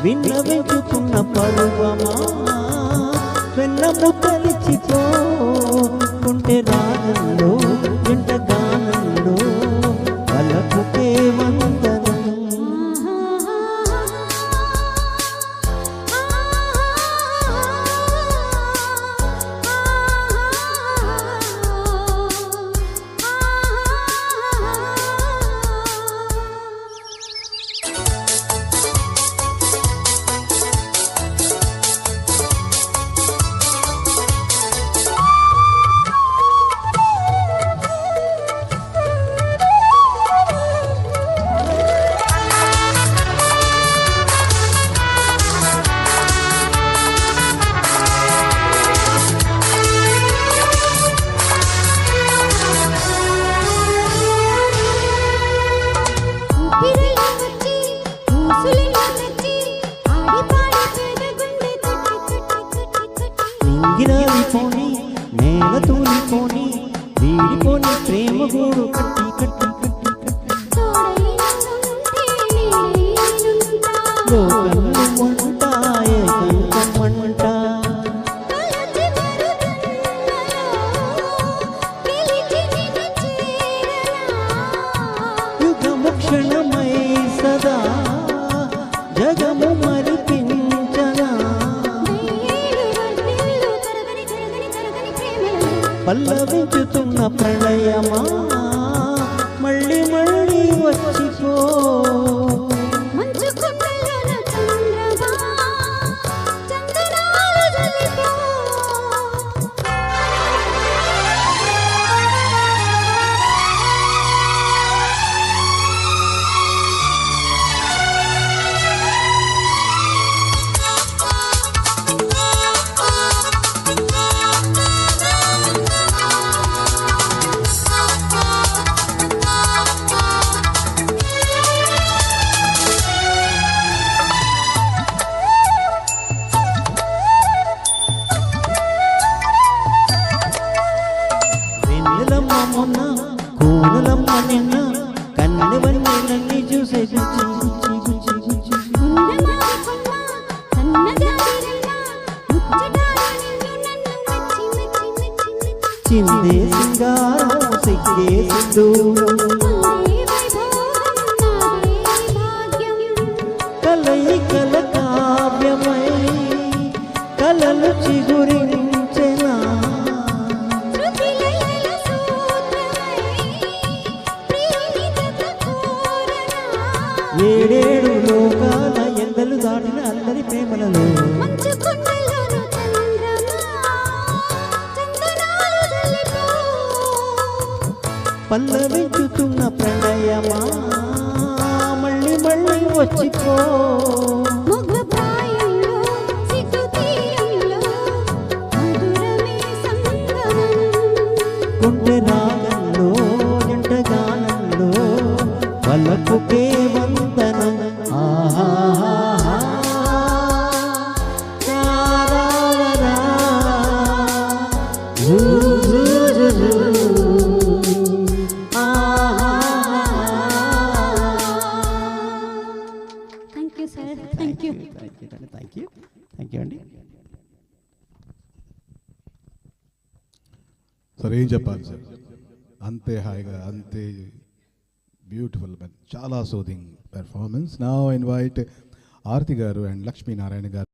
విన్నవించుకున్న పరువమా వెన్నము తలిచిపో కుంటే రాగంలో జంట గానంలో పలకుకే వందనం. గిరాలిపోని నేల తూలిపోని వీడిపోని ప్రేమ గూడు కట్టి కట్టి కట్టి లోకల్లు వంట ఏకంట యుగము క్షణమై సదా జగము మరిపించనా పల్లవించుతున్న ప్రణయమా మళ్ళీ మళ్ళీ వచ్చిపో మొన్న కూనలమ్మ నిన్న కన్నెవన్నీ చూసే చిందే సింగారం సిగ్గే సింధూరం కలయికల కావ్యమై కలలు చిగురించెనా ఏడేడు లోకాల ఎందలు దాటిన అందరి ప్రేమలలో పల్లవించుతున్న ప్రణయమా మళ్ళీ మళ్ళీ వచ్చిపో గుండె రాగంలో జంట గానంలో పలకుకే వందనం. Thank you sir. Thank you అండి. సార్ ఏం చెప్పాలి సార్, అంతే హాయిగా అంతే బ్యూటిఫుల్ చాలా soothing performance. Now invite Aarti గారు అండ్ లక్ష్మీనారాయణ గారు.